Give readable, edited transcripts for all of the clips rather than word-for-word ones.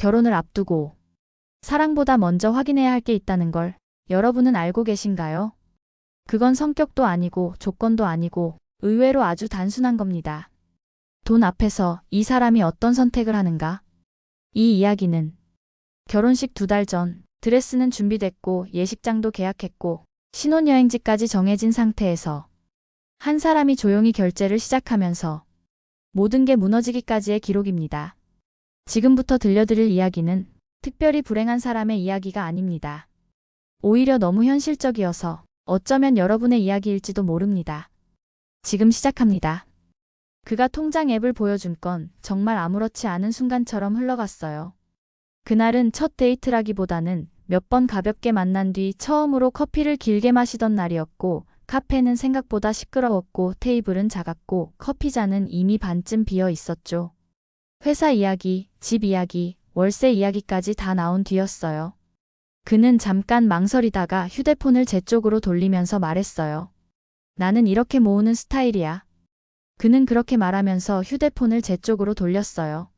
결혼을 앞두고 사랑보다 먼저 확인해야 할 게 있다는 걸 여러분은 알고 계신가요? 그건 성격도 아니고 조건도 아니고 의외로 아주 단순한 겁니다. 돈 앞에서 이 사람이 어떤 선택을 하는가? 이 이야기는 결혼식 2달 전 드레스는 준비됐고 예식장도 계약했고 신혼여행지까지 정해진 상태에서 한 사람이 조용히 결제를 시작하면서 모든 게 무너지기까지의 기록입니다. 지금부터 들려드릴 이야기는 특별히 불행한 사람의 이야기가 아닙니다. 오히려 너무 현실적이어서 어쩌면 여러분의 이야기일지도 모릅니다. 지금 시작합니다. 그가 통장 앱을 보여준 건 정말 아무렇지 않은 순간처럼 흘러갔어요. 그날은 첫 데이트라기보다는 몇 번 가볍게 만난 뒤 처음으로 커피를 길게 마시던 날이었고 카페는 생각보다 시끄러웠고 테이블은 작았고 커피잔은 이미 반쯤 비어 있었죠. 회사 이야기, 집 이야기, 월세 이야기까지 다 나온 뒤였어요. 그는 잠깐 망설이다가 휴대폰을 제 쪽으로 돌리면서 말했어요. 나는 이렇게 모으는 스타일이야. 그는 그렇게 말하면서 휴대폰을 제 쪽으로 돌렸어요.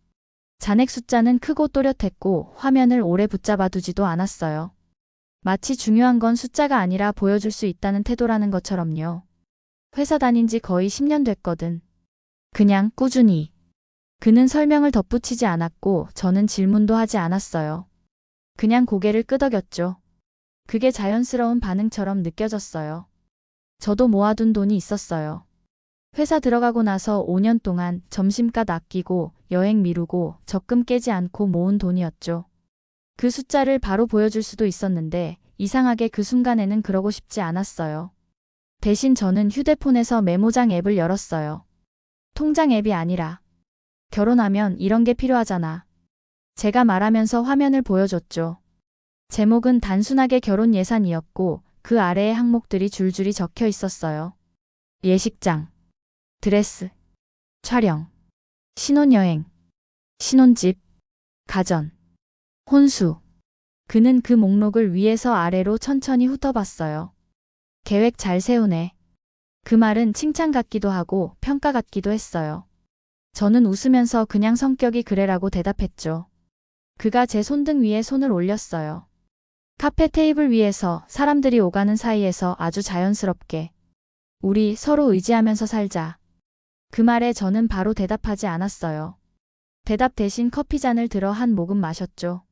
잔액 숫자는 크고 또렷했고 화면을 오래 붙잡아 두지도 않았어요. 마치 중요한 건 숫자가 아니라 보여줄 수 있다는 태도라는 것처럼요. 회사 다닌 지 거의 10년 됐거든. 그냥 꾸준히. 그는 설명을 덧붙이지 않았고 저는 질문도 하지 않았어요. 그냥 고개를 끄덕였죠. 그게 자연스러운 반응처럼 느껴졌어요. 저도 모아둔 돈이 있었어요. 회사 들어가고 나서 5년 동안 점심값 아끼고 여행 미루고 적금 깨지 않고 모은 돈이었죠. 그 숫자를 바로 보여줄 수도 있었는데 이상하게 그 순간에는 그러고 싶지 않았어요. 대신 저는 휴대폰에서 메모장 앱을 열었어요. 통장 앱이 아니라 결혼하면 이런 게 필요하잖아. 제가 말하면서 화면을 보여줬죠. 제목은 단순하게 결혼 예산이었고 그 아래에 항목들이 줄줄이 적혀 있었어요. 예식장, 드레스, 촬영, 신혼여행, 신혼집, 가전, 혼수. 그는 그 목록을 위에서 아래로 천천히 훑어봤어요. 계획 잘 세우네. 그 말은 칭찬 같기도 하고 평가 같기도 했어요. 저는 웃으면서 그냥 성격이 그래라고 대답했죠. 그가 제 손등 위에 손을 올렸어요. 카페 테이블 위에서 사람들이 오가는 사이에서 아주 자연스럽게 우리 서로 의지하면서 살자. 그 말에 저는 바로 대답하지 않았어요. 대답 대신 커피잔을 들어 한 모금 마셨죠.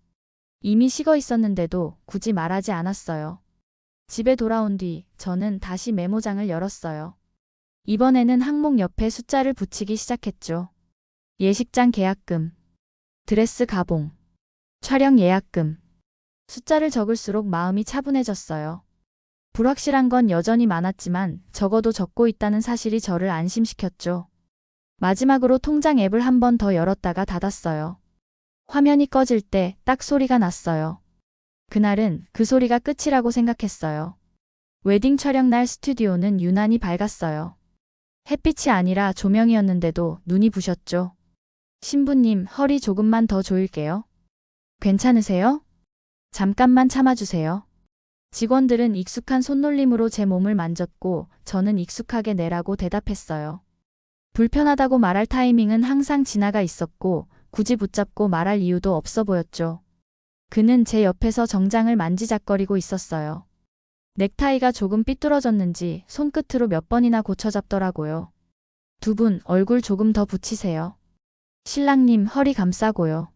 이미 식어 있었는데도 굳이 말하지 않았어요. 집에 돌아온 뒤 저는 다시 메모장을 열었어요. 이번에는 항목 옆에 숫자를 붙이기 시작했죠. 예식장 계약금, 드레스 가봉, 촬영 예약금. 숫자를 적을수록 마음이 차분해졌어요. 불확실한 건 여전히 많았지만 적어도 적고 있다는 사실이 저를 안심시켰죠. 마지막으로 통장 앱을 한 번 더 열었다가 닫았어요. 화면이 꺼질 때 딱 소리가 났어요. 그날은 그 소리가 끝이라고 생각했어요. 웨딩 촬영 날 스튜디오는 유난히 밝았어요. 햇빛이 아니라 조명이었는데도 눈이 부셨죠. 신부님, 허리 조금만 더 조일게요. 괜찮으세요? 잠깐만 참아주세요. 직원들은 익숙한 손놀림으로 제 몸을 만졌고 저는 익숙하게 내라고 대답했어요. 불편하다고 말할 타이밍은 항상 지나가 있었고 굳이 붙잡고 말할 이유도 없어 보였죠. 그는 제 옆에서 정장을 만지작거리고 있었어요. 넥타이가 조금 삐뚤어졌는지 손끝으로 몇 번이나 고쳐잡더라고요. 두 분 얼굴 조금 더 붙이세요. 신랑님 허리 감싸고요.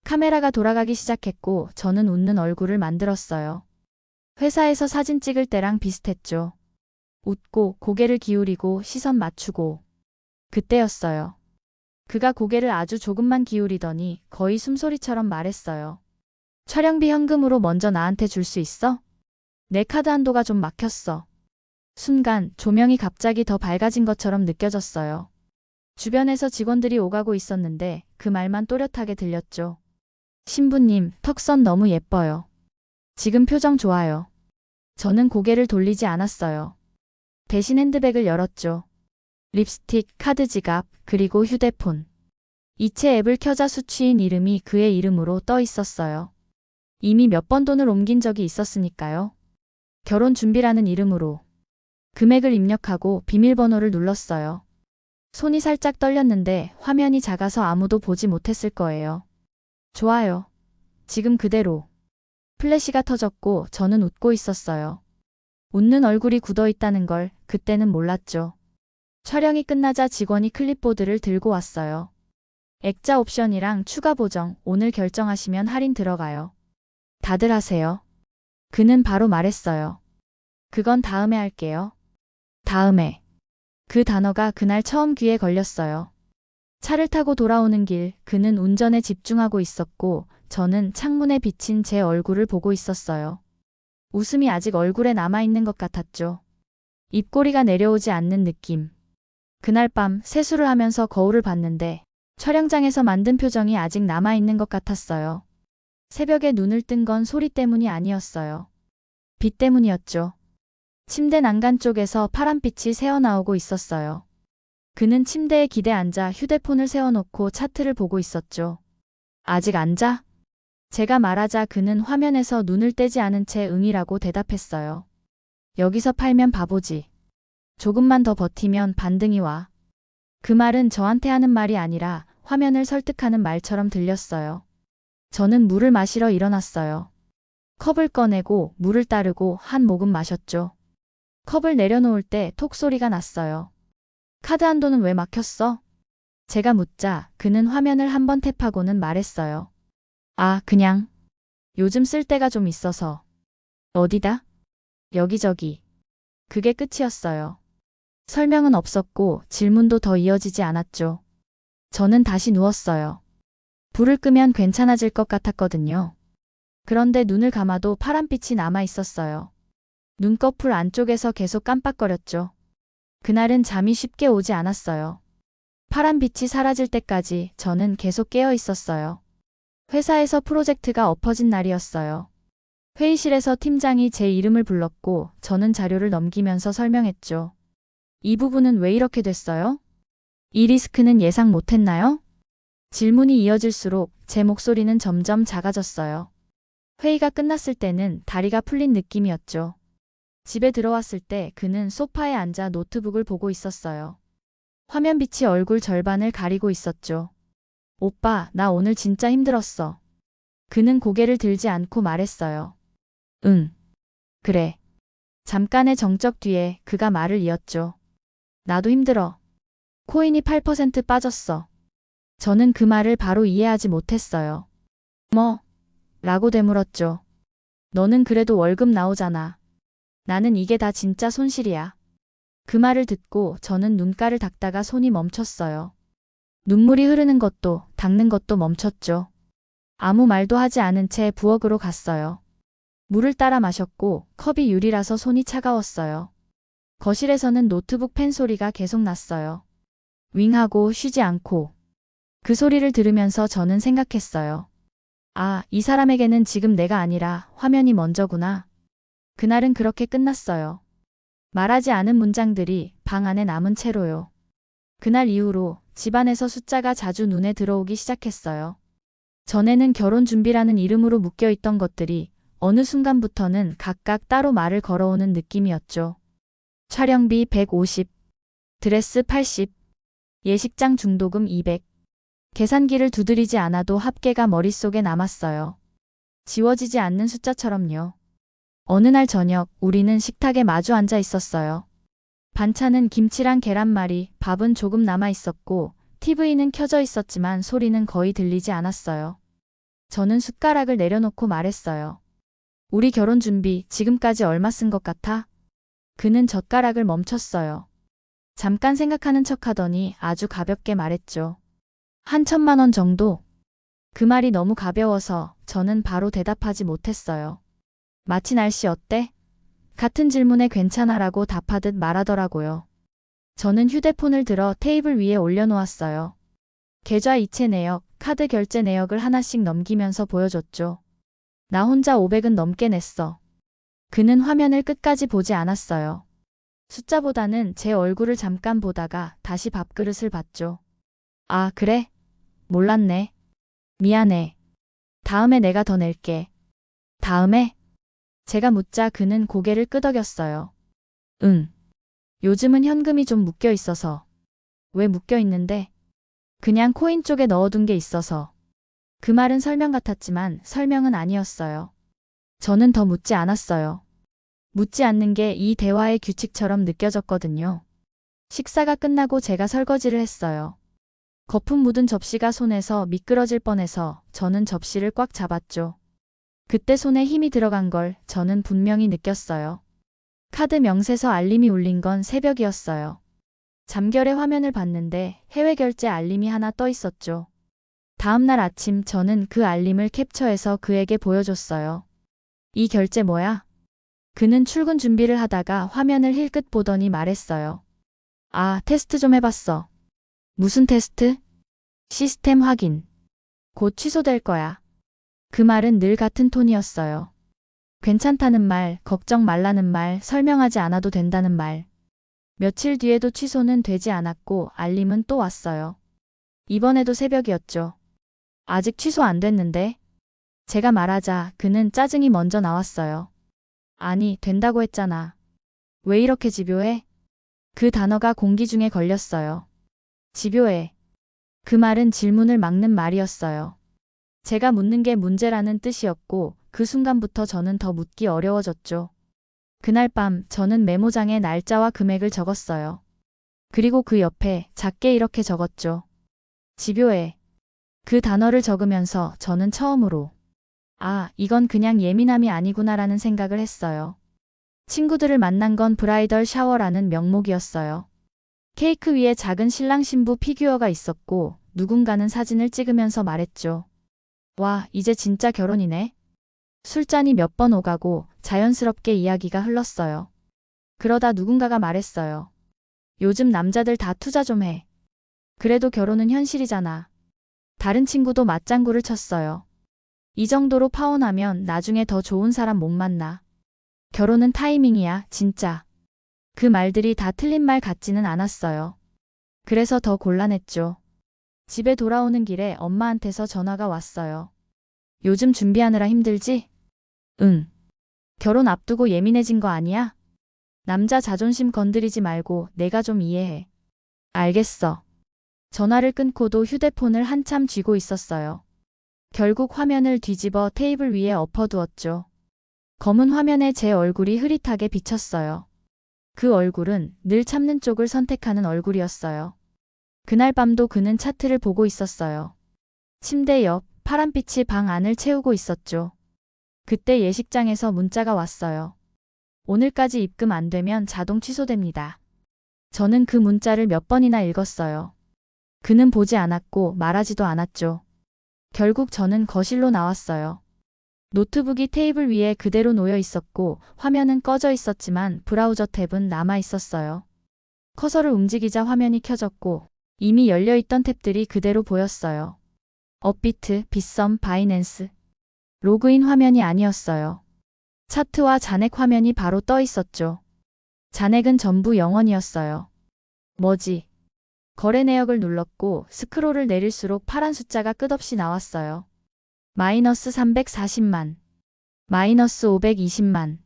카메라가 돌아가기 시작했고 저는 웃는 얼굴을 만들었어요. 회사에서 사진 찍을 때랑 비슷했죠. 웃고 고개를 기울이고 시선 맞추고. 그때였어요. 그가 고개를 아주 조금만 기울이더니 거의 숨소리처럼 말했어요. 촬영비 현금으로 먼저 나한테 줄 수 있어? 내 카드 한도가 좀 막혔어. 순간 조명이 갑자기 더 밝아진 것처럼 느껴졌어요. 주변에서 직원들이 오가고 있었는데 그 말만 또렷하게 들렸죠. 신부님, 턱선 너무 예뻐요. 지금 표정 좋아요. 저는 고개를 돌리지 않았어요. 대신 핸드백을 열었죠. 립스틱, 카드 지갑, 그리고 휴대폰. 이체 앱을 켜자 수취인 이름이 그의 이름으로 떠 있었어요. 이미 몇 번 돈을 옮긴 적이 있었으니까요. 결혼 준비라는 이름으로. 금액을 입력하고 비밀번호를 눌렀어요. 손이 살짝 떨렸는데 화면이 작아서 아무도 보지 못했을 거예요. 좋아요. 지금 그대로. 플래시가 터졌고 저는 웃고 있었어요. 웃는 얼굴이 굳어 있다는 걸 그때는 몰랐죠. 촬영이 끝나자 직원이 클립보드를 들고 왔어요. 액자 옵션이랑 추가 보정 오늘 결정하시면 할인 들어가요. 다들 하세요. 그는 바로 말했어요. 그건 다음에 할게요. 다음에. 그 단어가 그날 처음 귀에 걸렸어요. 차를 타고 돌아오는 길 그는 운전에 집중하고 있었고 저는 창문에 비친 제 얼굴을 보고 있었어요. 웃음이 아직 얼굴에 남아있는 것 같았죠. 입꼬리가 내려오지 않는 느낌. 그날 밤 세수를 하면서 거울을 봤는데 촬영장에서 만든 표정이 아직 남아있는 것 같았어요. 새벽에 눈을 뜬 건 소리 때문이 아니었어요. 빛 때문이었죠. 침대 난간 쪽에서 파란빛이 새어나오고 있었어요. 그는 침대에 기대 앉아 휴대폰을 세워놓고 차트를 보고 있었죠. 아직 안 자? 제가 말하자 그는 화면에서 눈을 떼지 않은 채 응이라고 대답했어요. 여기서 팔면 바보지. 조금만 더 버티면 반등이 와. 그 말은 저한테 하는 말이 아니라 화면을 설득하는 말처럼 들렸어요. 저는 물을 마시러 일어났어요. 컵을 꺼내고 물을 따르고 한 모금 마셨죠. 컵을 내려놓을 때 톡 소리가 났어요. 카드 한도는 왜 막혔어? 제가 묻자 그는 화면을 한번 탭하고는 말했어요. 아, 그냥. 요즘 쓸 데가 좀 있어서. 어디다? 여기저기. 그게 끝이었어요. 설명은 없었고 질문도 더 이어지지 않았죠. 저는 다시 누웠어요. 불을 끄면 괜찮아질 것 같았거든요. 그런데 눈을 감아도 파란빛이 남아 있었어요. 눈꺼풀 안쪽에서 계속 깜빡거렸죠. 그날은 잠이 쉽게 오지 않았어요. 파란빛이 사라질 때까지 저는 계속 깨어 있었어요. 회사에서 프로젝트가 엎어진 날이었어요. 회의실에서 팀장이 제 이름을 불렀고 저는 자료를 넘기면서 설명했죠. 이 부분은 왜 이렇게 됐어요? 이 리스크는 예상 못했나요? 질문이 이어질수록 제 목소리는 점점 작아졌어요. 회의가 끝났을 때는 다리가 풀린 느낌이었죠. 집에 들어왔을 때 그는 소파에 앉아 노트북을 보고 있었어요. 화면빛이 얼굴 절반을 가리고 있었죠. 오빠, 나 오늘 진짜 힘들었어. 그는 고개를 들지 않고 말했어요. 응. 그래. 잠깐의 정적 뒤에 그가 말을 이었죠. 나도 힘들어. 코인이 8% 빠졌어. 저는 그 말을 바로 이해하지 못했어요. 뭐? 라고 되물었죠. 너는 그래도 월급 나오잖아. 나는 이게 다 진짜 손실이야. 그 말을 듣고 저는 눈가를 닦다가 손이 멈췄어요. 눈물이 흐르는 것도 닦는 것도 멈췄죠. 아무 말도 하지 않은 채 부엌으로 갔어요. 물을 따라 마셨고 컵이 유리라서 손이 차가웠어요. 거실에서는 노트북 펜 소리가 계속 났어요. 윙하고 쉬지 않고. 그 소리를 들으면서 저는 생각했어요. 아, 이 사람에게는 지금 내가 아니라 화면이 먼저구나. 그날은 그렇게 끝났어요. 말하지 않은 문장들이 방 안에 남은 채로요. 그날 이후로 집안에서 숫자가 자주 눈에 들어오기 시작했어요. 전에는 결혼 준비라는 이름으로 묶여있던 것들이 어느 순간부터는 각각 따로 말을 걸어오는 느낌이었죠. 촬영비 150, 드레스 80, 예식장 중도금 200. 계산기를 두드리지 않아도 합계가 머릿속에 남았어요. 지워지지 않는 숫자처럼요. 어느 날 저녁 우리는 식탁에 마주 앉아 있었어요. 반찬은 김치랑 계란말이, 밥은 조금 남아 있었고 TV는 켜져 있었지만 소리는 거의 들리지 않았어요. 저는 숟가락을 내려놓고 말했어요. 우리 결혼 준비 지금까지 얼마 쓴 것 같아? 그는 젓가락을 멈췄어요. 잠깐 생각하는 척하더니 아주 가볍게 말했죠. 한 1,000만 원 정도? 그 말이 너무 가벼워서 저는 바로 대답하지 못했어요. 마치 날씨 어때? 같은 질문에 괜찮아라고 답하듯 말하더라고요. 저는 휴대폰을 들어 테이블 위에 올려놓았어요. 계좌 이체 내역, 카드 결제 내역을 하나씩 넘기면서 보여줬죠. 나 혼자 500은 넘게 냈어. 그는 화면을 끝까지 보지 않았어요. 숫자보다는 제 얼굴을 잠깐 보다가 다시 밥그릇을 봤죠. 아, 그래? 몰랐네. 미안해. 다음에 내가 더 낼게. 다음에? 제가 묻자 그는 고개를 끄덕였어요. 응. 요즘은 현금이 좀 묶여 있어서. 왜 묶여 있는데? 그냥 코인 쪽에 넣어둔 게 있어서. 그 말은 설명 같았지만 설명은 아니었어요. 저는 더 묻지 않았어요. 묻지 않는 게 이 대화의 규칙처럼 느껴졌거든요. 식사가 끝나고 제가 설거지를 했어요. 거품 묻은 접시가 손에서 미끄러질 뻔해서 저는 접시를 꽉 잡았죠. 그때 손에 힘이 들어간 걸 저는 분명히 느꼈어요. 카드 명세서 알림이 울린 건 새벽이었어요. 잠결에 화면을 봤는데 해외 결제 알림이 하나 떠 있었죠. 다음날 아침 저는 그 알림을 캡처해서 그에게 보여줬어요. 이 결제 뭐야? 그는 출근 준비를 하다가 화면을 힐끗 보더니 말했어요. 아, 테스트 좀 해봤어. 무슨 테스트? 시스템 확인. 곧 취소될 거야. 그 말은 늘 같은 톤이었어요. 괜찮다는 말, 걱정 말라는 말, 설명하지 않아도 된다는 말. 며칠 뒤에도 취소는 되지 않았고 알림은 또 왔어요. 이번에도 새벽이었죠. 아직 취소 안 됐는데? 제가 말하자 그는 짜증이 먼저 나왔어요. 아니, 된다고 했잖아. 왜 이렇게 집요해? 그 단어가 공기 중에 걸렸어요. 집요해. 그 말은 질문을 막는 말이었어요. 제가 묻는 게 문제라는 뜻이었고 그 순간부터 저는 더 묻기 어려워졌죠. 그날 밤 저는 메모장에 날짜와 금액을 적었어요. 그리고 그 옆에 작게 이렇게 적었죠. 집요해. 그 단어를 적으면서 저는 처음으로 아, 이건 그냥 예민함이 아니구나라는 생각을 했어요. 친구들을 만난 건 브라이덜 샤워라는 명목이었어요. 케이크 위에 작은 신랑 신부 피규어가 있었고 누군가는 사진을 찍으면서 말했죠. 와, 이제 진짜 결혼이네. 술잔이 몇 번 오가고 자연스럽게 이야기가 흘렀어요. 그러다 누군가가 말했어요. 요즘 남자들 다 투자 좀 해. 그래도 결혼은 현실이잖아. 다른 친구도 맞장구를 쳤어요. 이 정도로 파혼하면 나중에 더 좋은 사람 못 만나. 결혼은 타이밍이야, 진짜. 그 말들이 다 틀린 말 같지는 않았어요. 그래서 더 곤란했죠. 집에 돌아오는 길에 엄마한테서 전화가 왔어요. 요즘 준비하느라 힘들지? 응. 결혼 앞두고 예민해진 거 아니야? 남자 자존심 건드리지 말고 내가 좀 이해해. 알겠어. 전화를 끊고도 휴대폰을 한참 쥐고 있었어요. 결국 화면을 뒤집어 테이블 위에 엎어두었죠. 검은 화면에 제 얼굴이 흐릿하게 비쳤어요. 그 얼굴은 늘 참는 쪽을 선택하는 얼굴이었어요. 그날 밤도 그는 차트를 보고 있었어요. 침대 옆 파란빛이 방 안을 채우고 있었죠. 그때 예식장에서 문자가 왔어요. 오늘까지 입금 안 되면 자동 취소됩니다. 저는 그 문자를 몇 번이나 읽었어요. 그는 보지 않았고 말하지도 않았죠. 결국 저는 거실로 나왔어요. 노트북이 테이블 위에 그대로 놓여 있었고 화면은 꺼져 있었지만 브라우저 탭은 남아 있었어요. 커서를 움직이자 화면이 켜졌고 이미 열려있던 탭들이 그대로 보였어요. 업비트, 빗썸, 바이낸스. 로그인 화면이 아니었어요. 차트와 잔액 화면이 바로 떠 있었죠. 잔액은 전부 0원이었어요. 뭐지? 거래 내역을 눌렀고 스크롤을 내릴수록 파란 숫자가 끝없이 나왔어요. 마이너스 340만, 마이너스 520만,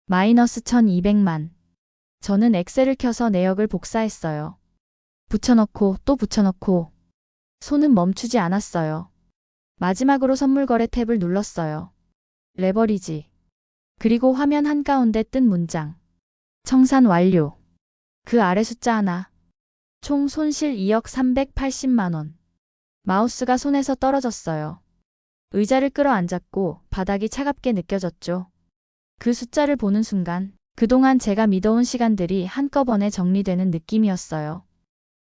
마이너스 1200만. 저는 엑셀을 켜서 내역을 복사했어요. 붙여넣고 또 붙여넣고 손은 멈추지 않았어요. 마지막으로 선물 거래 탭을 눌렀어요. 레버리지. 그리고 화면 한가운데 뜬 문장. 청산 완료. 그 아래 숫자 하나. 총 손실 2억 380만 원. 마우스가 손에서 떨어졌어요. 의자를 끌어앉았고 바닥이 차갑게 느껴졌죠. 그 숫자를 보는 순간 그동안 제가 믿어온 시간들이 한꺼번에 정리되는 느낌이었어요.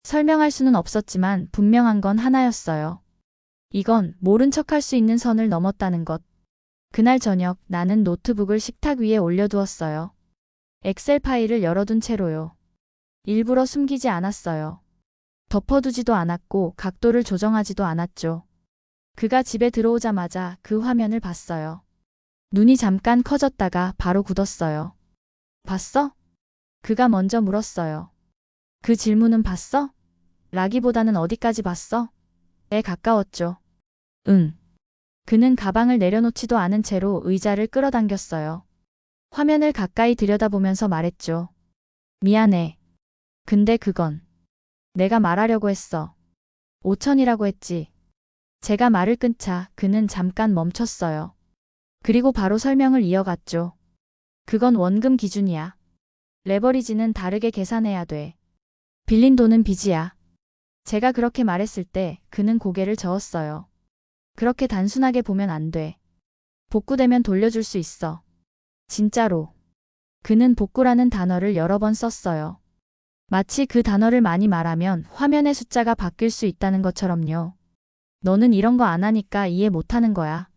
설명할 수는 없었지만 분명한 건 하나였어요. 이건 모른 척할 수 있는 선을 넘었다는 것. 그날 저녁 나는 노트북을 식탁 위에 올려두었어요. 엑셀 파일을 열어둔 채로요. 일부러 숨기지 않았어요. 덮어두지도 않았고 각도를 조정하지도 않았죠. 그가 집에 들어오자마자 그 화면을 봤어요. 눈이 잠깐 커졌다가 바로 굳었어요. 봤어? 그가 먼저 물었어요. 그 질문은 봤어? 라기보다는 어디까지 봤어? 에 가까웠죠. 응. 그는 가방을 내려놓지도 않은 채로 의자를 끌어당겼어요. 화면을 가까이 들여다보면서 말했죠. 미안해. 근데 그건 내가 말하려고 했어. 5천이라고 했지. 제가 말을 끊자 그는 잠깐 멈췄어요. 그리고 바로 설명을 이어갔죠. 그건 원금 기준이야. 레버리지는 다르게 계산해야 돼. 빌린 돈은 빚이야. 제가 그렇게 말했을 때 그는 고개를 저었어요. 그렇게 단순하게 보면 안 돼. 복구되면 돌려줄 수 있어. 진짜로. 그는 복구라는 단어를 여러 번 썼어요. 마치 그 단어를 많이 말하면 화면의 숫자가 바뀔 수 있다는 것처럼요. 너는 이런 거 안 하니까 이해 못 하는 거야.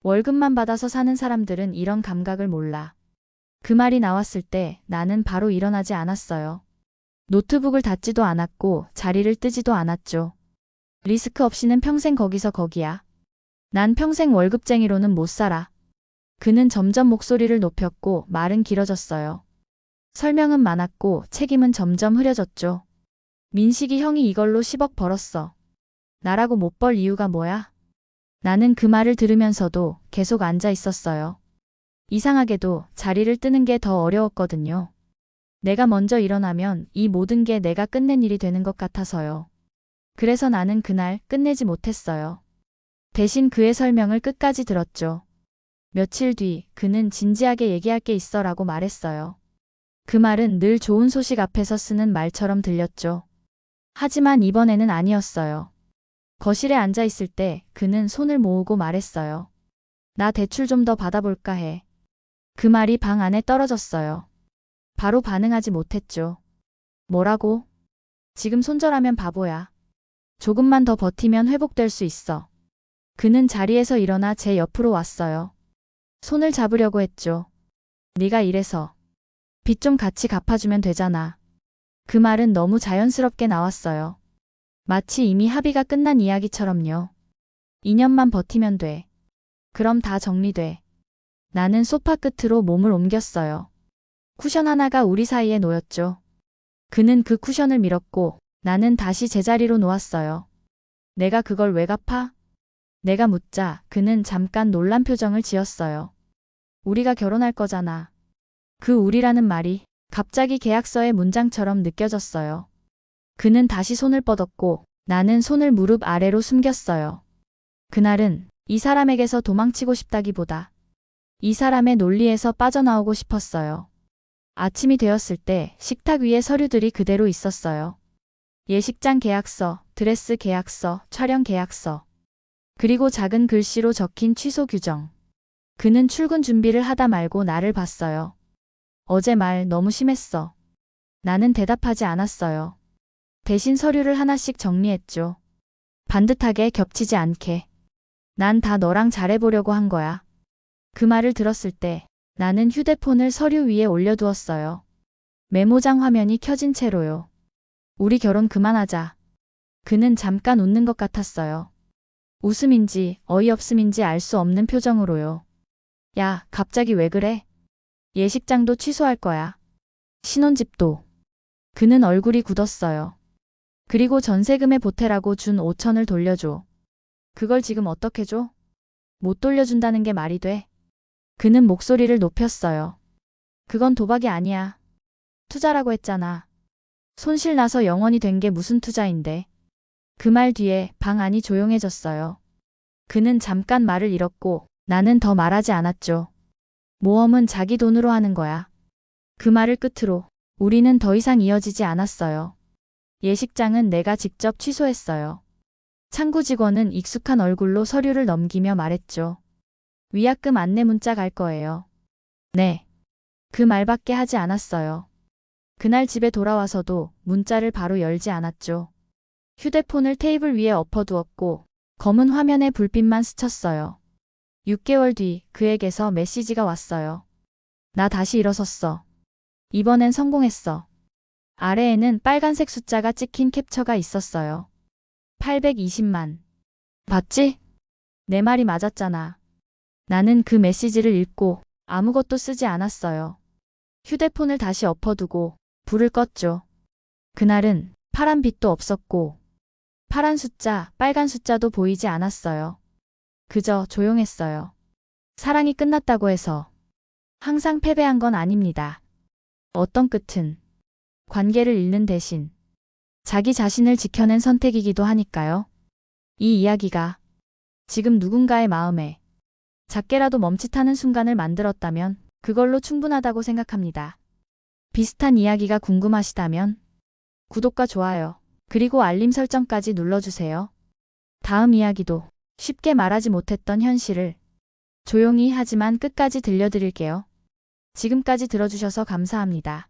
월급만 받아서 사는 사람들은 이런 감각을 몰라. 그 말이 나왔을 때 나는 바로 일어나지 않았어요. 노트북을 닫지도 않았고 자리를 뜨지도 않았죠. 리스크 없이는 평생 거기서 거기야. 난 평생 월급쟁이로는 못 살아. 그는 점점 목소리를 높였고 말은 길어졌어요. 설명은 많았고 책임은 점점 흐려졌죠. 민식이 형이 이걸로 10억 벌었어. 나라고 못 벌 이유가 뭐야? 나는 그 말을 들으면서도 계속 앉아 있었어요. 이상하게도 자리를 뜨는 게 더 어려웠거든요. 내가 먼저 일어나면 이 모든 게 내가 끝낸 일이 되는 것 같아서요. 그래서 나는 그날 끝내지 못했어요. 대신 그의 설명을 끝까지 들었죠. 며칠 뒤 그는 진지하게 얘기할 게 있어라고 말했어요. 그 말은 늘 좋은 소식 앞에서 쓰는 말처럼 들렸죠. 하지만 이번에는 아니었어요. 거실에 앉아 있을 때 그는 손을 모으고 말했어요. 나 대출 좀 더 받아볼까 해. 그 말이 방 안에 떨어졌어요. 바로 반응하지 못했죠. 뭐라고? 지금 손절하면 바보야. 조금만 더 버티면 회복될 수 있어. 그는 자리에서 일어나 제 옆으로 왔어요. 손을 잡으려고 했죠. 네가 이래서 빚 좀 같이 갚아주면 되잖아. 그 말은 너무 자연스럽게 나왔어요. 마치 이미 합의가 끝난 이야기처럼요. 2년만 버티면 돼. 그럼 다 정리돼. 나는 소파 끝으로 몸을 옮겼어요. 쿠션 하나가 우리 사이에 놓였죠. 그는 그 쿠션을 밀었고 나는 다시 제자리로 놓았어요. 내가 그걸 왜 갚아? 내가 묻자 그는 잠깐 놀란 표정을 지었어요. 우리가 결혼할 거잖아. 그 우리라는 말이 갑자기 계약서의 문장처럼 느껴졌어요. 그는 다시 손을 뻗었고 나는 손을 무릎 아래로 숨겼어요. 그날은 이 사람에게서 도망치고 싶다기보다 이 사람의 논리에서 빠져나오고 싶었어요. 아침이 되었을 때 식탁 위에 서류들이 그대로 있었어요. 예식장 계약서, 드레스 계약서, 촬영 계약서. 그리고 작은 글씨로 적힌 취소 규정. 그는 출근 준비를 하다 말고 나를 봤어요. 어제 말 너무 심했어. 나는 대답하지 않았어요. 대신 서류를 하나씩 정리했죠. 반듯하게 겹치지 않게. 난 다 너랑 잘해보려고 한 거야. 그 말을 들었을 때 나는 휴대폰을 서류 위에 올려두었어요. 메모장 화면이 켜진 채로요. 우리 결혼 그만하자. 그는 잠깐 웃는 것 같았어요. 웃음인지 어이없음인지 알 수 없는 표정으로요. 야, 갑자기 왜 그래? 예식장도 취소할 거야. 신혼집도. 그는 얼굴이 굳었어요. 그리고 전세금에 보태라고 준 5천을 돌려줘. 그걸 지금 어떻게 줘? 못 돌려준다는 게 말이 돼? 그는 목소리를 높였어요. 그건 도박이 아니야. 투자라고 했잖아. 손실 나서 영원이 된 게 무슨 투자인데. 그 말 뒤에 방 안이 조용해졌어요. 그는 잠깐 말을 잃었고 나는 더 말하지 않았죠. 모험은 자기 돈으로 하는 거야. 그 말을 끝으로 우리는 더 이상 이어지지 않았어요. 예식장은 내가 직접 취소했어요. 창구 직원은 익숙한 얼굴로 서류를 넘기며 말했죠. 위약금 안내 문자 갈 거예요. 네. 그 말밖에 하지 않았어요. 그날 집에 돌아와서도 문자를 바로 열지 않았죠. 휴대폰을 테이블 위에 엎어두었고 검은 화면에 불빛만 스쳤어요. 6개월 뒤 그에게서 메시지가 왔어요. 나 다시 일어섰어. 이번엔 성공했어. 아래에는 빨간색 숫자가 찍힌 캡처가 있었어요. 820만. 봤지? 내 말이 맞았잖아. 나는 그 메시지를 읽고 아무것도 쓰지 않았어요. 휴대폰을 다시 엎어두고 불을 껐죠. 그날은 파란 빛도 없었고 파란 숫자, 빨간 숫자도 보이지 않았어요. 그저 조용했어요. 사랑이 끝났다고 해서 항상 패배한 건 아닙니다. 어떤 끝은 관계를 잃는 대신 자기 자신을 지켜낸 선택이기도 하니까요. 이 이야기가 지금 누군가의 마음에 작게라도 멈칫하는 순간을 만들었다면 그걸로 충분하다고 생각합니다. 비슷한 이야기가 궁금하시다면 구독과 좋아요, 그리고 알림 설정까지 눌러주세요. 다음 이야기도 쉽게 말하지 못했던 현실을 조용히 하지만 끝까지 들려드릴게요. 지금까지 들어주셔서 감사합니다.